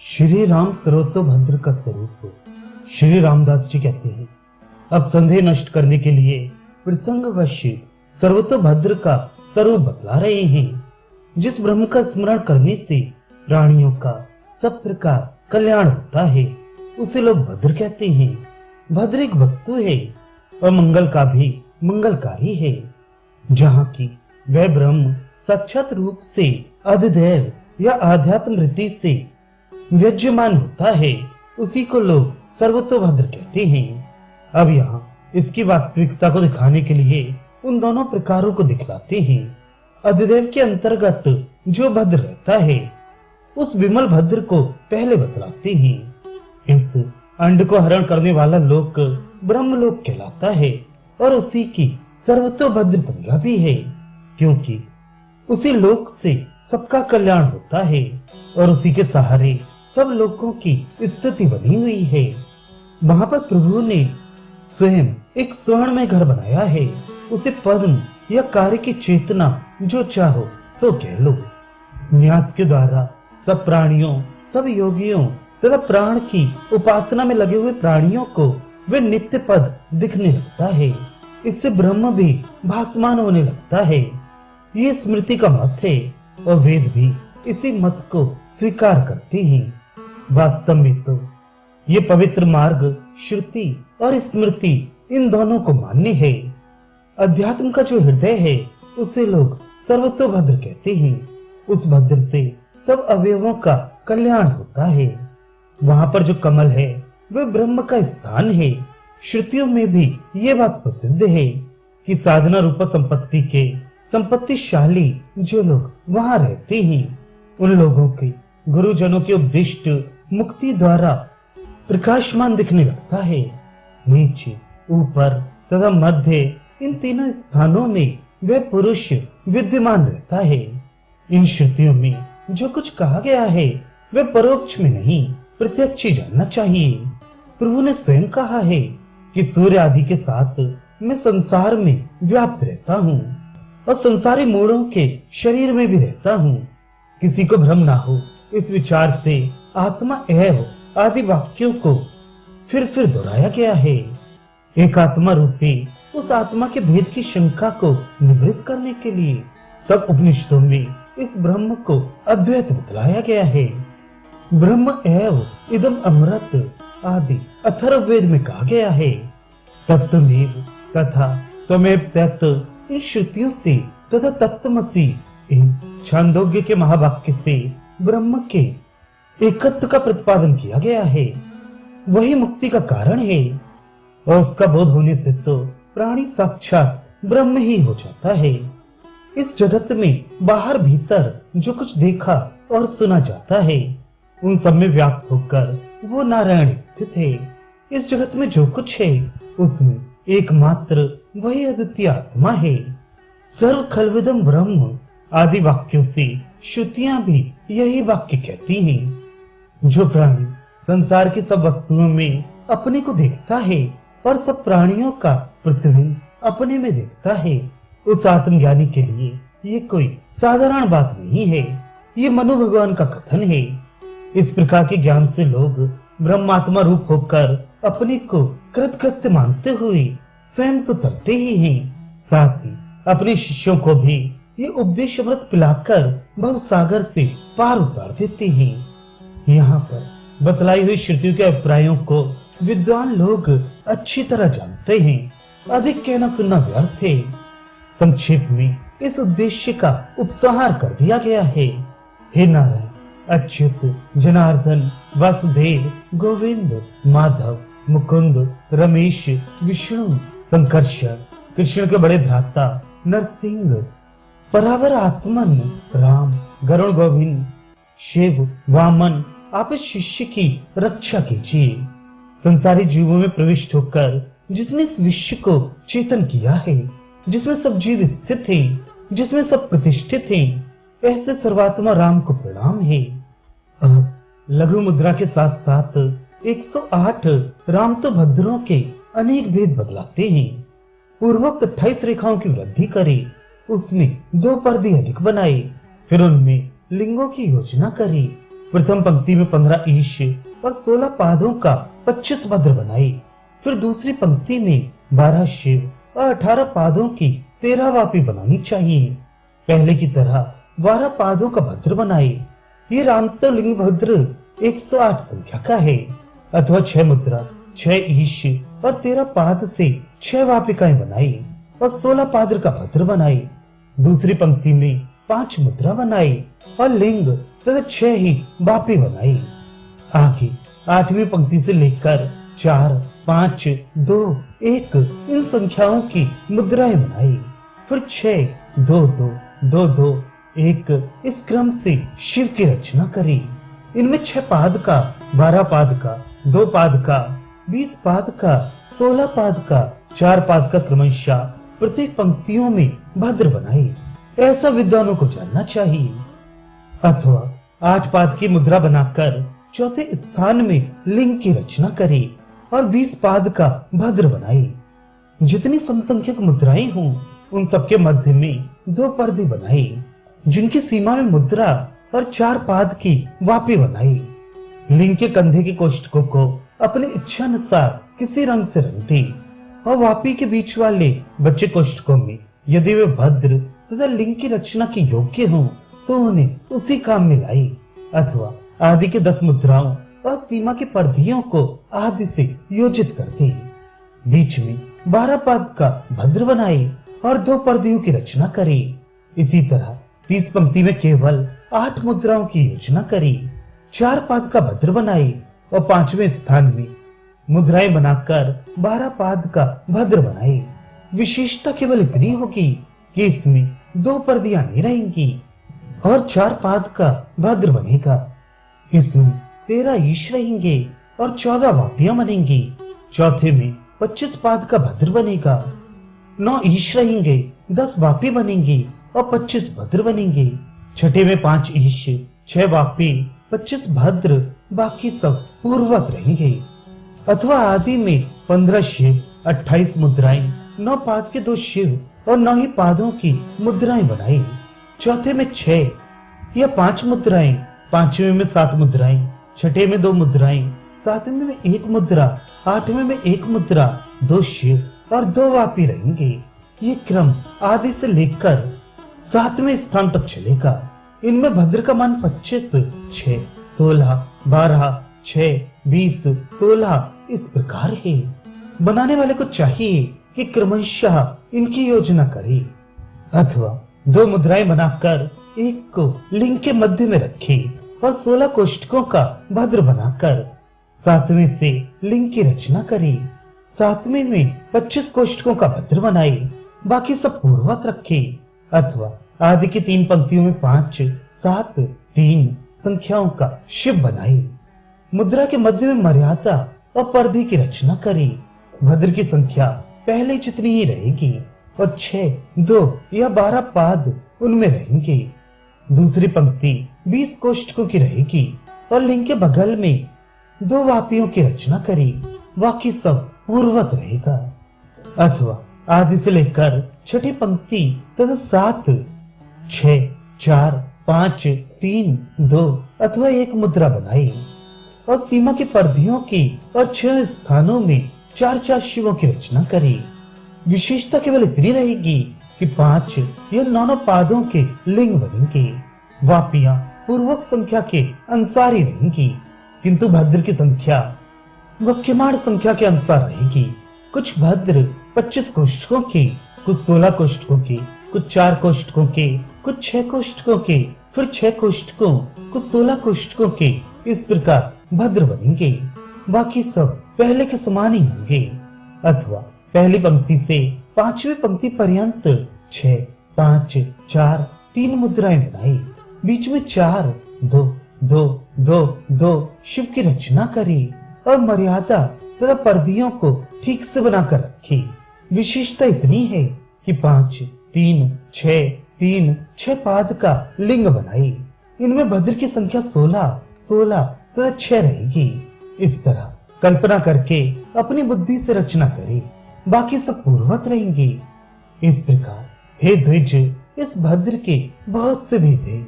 श्री राम सर्वतोभद्र का स्वरूप। श्री रामदास जी कहते हैं, अब संदेह नष्ट करने के लिए प्रसंगवश सर्वतोभद्र का स्वरूप बतला रहे हैं। जिस ब्रह्म का स्मरण करने से प्राणियों का सब प्रकार कल्याण होता है, उसे लोग भद्र कहते हैं। भद्र एक वस्तु है और मंगल का भी मंगलकारी है। जहाँ की वह ब्रह्म साक्षात रूप से अधिदैव या आध्यात्म रीति से व्यज्यमान होता है, उसी को लोग सर्वतोभद्र कहते हैं। अब यहाँ इसकी वास्तविकता को दिखाने के लिए उन दोनों प्रकारों को दिखलाते हैं। अधिदैव के अंतर्गत जो भद्र रहता है, उस विमल भद्र को पहले बतलाते हैं। इस अंड को हरण करने वाला लोक ब्रह्मलोक कहलाता है और उसी की सर्वतोभद्र संज्ञा भी है, क्योंकि उसी लोक से सबका कल्याण होता है और उसी के सहारे सब लोगों की स्थिति बनी हुई है। वहां पर प्रभु ने स्वयं एक स्वर्ण में घर बनाया है। उसे पद्म या कार्य की चेतना जो चाहो सो कह लो। न्यास के द्वारा सब प्राणियों, सब योगियों तथा प्राण की उपासना में लगे हुए प्राणियों को वे नित्य पद दिखने लगता है। इससे ब्रह्म भी भासमान होने लगता है। ये स्मृति का मत है और वेद भी इसी मत को स्वीकार करते हैं। वास्तव में तो ये पवित्र मार्ग श्रुति और स्मृति इन दोनों को मान्य है। अध्यात्म का जो हृदय है, उसे लोग सर्वतोभद्र कहते हैं। उस भद्र से सब अवयवों का कल्याण होता है। वहां पर जो कमल है, वह ब्रह्म का स्थान है। श्रुतियों में भी ये बात प्रसिद्ध है कि साधना रूप संपत्ति के संपत्तिशाली जो लोग वहां रहते हैं, उन लोगों के गुरुजनों के उपदिष्ट मुक्ति द्वारा प्रकाशमान दिखने लगता है। नीचे, ऊपर तथा मध्य, इन तीनों स्थानों में वह पुरुष विद्यमान रहता है। इन श्रुतियों में जो कुछ कहा गया है, वह परोक्ष में नहीं, प्रत्यक्ष ही जानना चाहिए। प्रभु ने स्वयं कहा है कि सूर्य आदि के साथ मैं संसार में व्याप्त रहता हूँ और संसारी मूढ़ों के शरीर में भी रहता हूँ। किसी को भ्रम ना हो, इस विचार से आत्मा एव आदि वाक्यों को फिर दोहराया गया है। एक आत्मा रूपी उस आत्मा के भेद की शंका को निवृत्त करने के लिए सब उपनिषदों में इस ब्रह्म को अद्वैत बतलाया गया है। ब्रह्म एव इदम अमृत आदि अथर्ववेद में कहा गया है। तत्त्वमेव तथा त्वमेव तत् इन श्रुतियों से तथा तत्त्वमसि इन छांदोग्य के महावाक्य से ब्रह्म के एकत्व का प्रतिपादन किया गया है। वही मुक्ति का कारण है और उसका बोध होने से तो प्राणी साक्षात ब्रह्म ही हो जाता है। इस जगत में बाहर भीतर जो कुछ देखा और सुना जाता है, उन सब में व्याप्त होकर वो नारायण स्थित है। इस जगत में जो कुछ है, उसमें एकमात्र वही अद्वितीय आत्मा है। सर्व खल्विदम ब्रह्म आदि वाक्यों से श्रुतियां भी यही वाक्य कहती हैं। जो प्राणी संसार की सब वस्तुओं में अपने को देखता है और सब प्राणियों का प्रतिबिंब अपने में देखता है, उस आत्मज्ञानी के लिए ये कोई साधारण बात नहीं है। ये मनु भगवान का कथन है। इस प्रकार के ज्ञान से लोग ब्रह्मात्मा रूप होकर अपने को कृतकृत्य मानते हुए स्वयं तो तरते ही हैं, साथ ही अपने शिष्यों को भी ये उपदेश अमृत पिलाकर भव सागर से पार उतार देते हैं। यहाँ पर बतलाई हुई श्रुतियों के अभिप्रायों को विद्वान लोग अच्छी तरह जानते हैं। अधिक कहना सुनना व्यर्थ है। संक्षेप में इस उद्देश्य का उपसंहार कर दिया गया है। हे नारायण, अच्युत, जनार्दन, वासुदेव, गोविंद, माधव, मुकुंद, रमेश, विष्णु, संकर्षण, कृष्ण के बड़े भ्राता नरसिंह, परावर आत्मन, राम, गरुण गोविंद, शिव, वामन, आप इस शिष्य की रक्षा कीजिए। संसारी जीवों में प्रविष्ट होकर जिसने इस विश्व को चेतन किया है, जिसमें सब जीव स्थित हैं, जिसमें सब प्रतिष्ठित हैं, ऐसे सर्वात्मा राम को प्रणाम है। अब लघु मुद्रा के साथ साथ 108 राम तो भद्रों के अनेक भेद बदलाते हैं। पूर्वोक्त 28 रेखाओं की वृद्धि करे, उसमें 2 पर्दे अधिक बनाए, फिर उनमें लिंगों की योजना करी प्रथम पंक्ति में 15 ईश और 16 पादों का 25 भद्र बनाई। फिर दूसरी पंक्ति में 12 शिव और 18 पादों की 13 वापी बनानी चाहिए। पहले की तरह 12 पादों का भद्र बनाए। ये रामतलिंग भद्र 108 संख्या का है, अथवा 6 मुद्रा, 6 ईश और 13 पाद से 6 वापिकाएं बनाई और 16 पाद्र का भद्र बनाई। दूसरी पंक्ति में 5 मुद्रा बनाई और लिंग तथा 6 ही वापी बनाई। आगे 8वीं पंक्ति से लेकर 4, 5, 2, 1 इन संख्याओं की मुद्राएं बनाई। फिर 6, 2, 2, 2, 2, 1 इस क्रम से शिव की रचना करी। इनमें 6 पाद का, 12 पाद का, 2 पाद का, 20 पाद का, 16 पाद का, 4 पाद का क्रमशः प्रत्येक पंक्तियों में भद्र बनाई। ऐसा विद्वानों को जानना चाहिए। अथवा 8 पाद की मुद्रा बनाकर चौथे स्थान में लिंग की रचना करी और 20 पाद का भद्र बनाई। जितनी समसंख्यक मुद्राएं हों उन सबके मध्य में 2 पर्दे बनाई, जिनकी सीमा में मुद्रा और 4 पाद की वापी बनाई। लिंग के कंधे के कोष्ठकों को अपनी इच्छा अनुसार किसी रंग से रंग दी और वापी के बीच वाले बच्चे कोष्ठकों में यदि वे भद्र तथा लिंग की रचना के योग्य हों तो उन्हें उसी काम में लाई। अथवा आदि के 10 मुद्राओं और सीमा की पर्दियों को आदि से योजित कर दी। बीच में 12 पाद का भद्र बनाई और 2 पर्दियों की रचना करी। इसी तरह 30 पंक्ति में केवल 8 मुद्राओं की योजना करी, 4 पाद का भद्र बनाई और 5वें स्थान में मुद्राएं बनाकर 12 पाद का भद्र बनाई। विशेषता केवल इतनी होगी कि इसमें 2 पर्दियां नहीं रहेंगी और 4 पाद का भद्र बनेगा। इसमें 13 ईश रहेंगे और 14 वापियां बनेंगी। चौथे में 25 पाद का भद्र बनेगा, 9 ईश रहेंगे, 10 वापी बनेंगी और 25 भद्र बनेंगे। छठे में 5 ईश, 6 वापी, 25 भद्र, बाकी सब पूर्ववत रहेंगे। अथवा आदि में 15 शिव, 28 मुद्राएं, 9 पाद के 2 शिव और 9 ही पादों की मुद्राएं बनाई। चौथे में 6 या 5 मुद्राएं, 5वें में 7 मुद्राएं, छठे में 2 मुद्राएं, 7वें में 1 मुद्रा, 8वें में 1 मुद्रा, 2 शिव और 2 वापी रहेंगे। ये क्रम आदि से लेकर 7वें स्थान तक चलेगा। इनमें भद्र का मान 25, 6, 16, 12, 6, 20, 16 इस प्रकार है। बनाने वाले को चाहिए कि क्रमशः इनकी योजना करे। अथवा 2 मुद्राएं बनाकर एक को लिंग के मध्य में रखे और 16 कोष्ठकों का भद्र बनाकर 7वें से लिंग की रचना करी। 7वें में 25 कोष्ठकों का भद्र बनाए, बाकी सब पूर्ववत रखे। अथवा आदि की 3 पंक्तियों में 5, 7, 3 संख्याओं का शिव बनाए। मुद्रा के मध्य में मर्यादा और पर्दे की रचना करी। भद्र की संख्या पहले जितनी ही रहेगी और 6, 2 या 12 पाद उनमें रहेंगे। दूसरी पंक्ति 20 कोष्ठकों की रहेगी और लिंग के बगल में 2 वापियों की रचना करी, बाकी सब पूर्ववत रहेगा। अथवा आदि से लेकर छठी पंक्ति तथा 7, 6, 4, 5, 3, 2 अथवा 1 मुद्रा बनाई और सीमा की पर्दियों की और 6 स्थानों में 4-4 शिवों की रचना करी। विशेषता केवल इतनी रहेगी कि 5 या 9 पादों के लिंग बनेंगे। वापियां पूर्वक संख्या के अनुसार ही रहेंगी, किंतु भद्र की संख्या वक्यमाण संख्या के अनुसार रहेगी। कुछ भद्र 25 कोष्ठकों के, कुछ 16 कोष्ठकों के, कुछ 4 कोष्ठकों के, कुछ 6 कोष्ठकों के, फिर 6 कोष्ठकों, कुछ 16 कोष्ठकों के, इस प्रकार भद्र बनेंगे। बाकी सब पहले के समान ही होंगे। अथवा पहली पंक्ति से 5वीं पंक्ति पर्यंत 6, 5, 4, 3 मुद्राएं बनाई। बीच में 4, 2, 2, 2, 2 शिव की रचना करी और मर्यादा तथा पर्दियों को ठीक से बनाकर रखी। विशेषता इतनी है कि 5, 3, 6, 3, 6 पाद का लिंग बनाई। इनमें भद्र की संख्या 16, 16 तथा 6 रहेगी। इस तरह कल्पना करके अपनी बुद्धि से रचना करें, बाकी सब पूर्ववत रहेंगे। इस प्रकार हे द्विज, इस भद्र के बहुत से भेद हैं।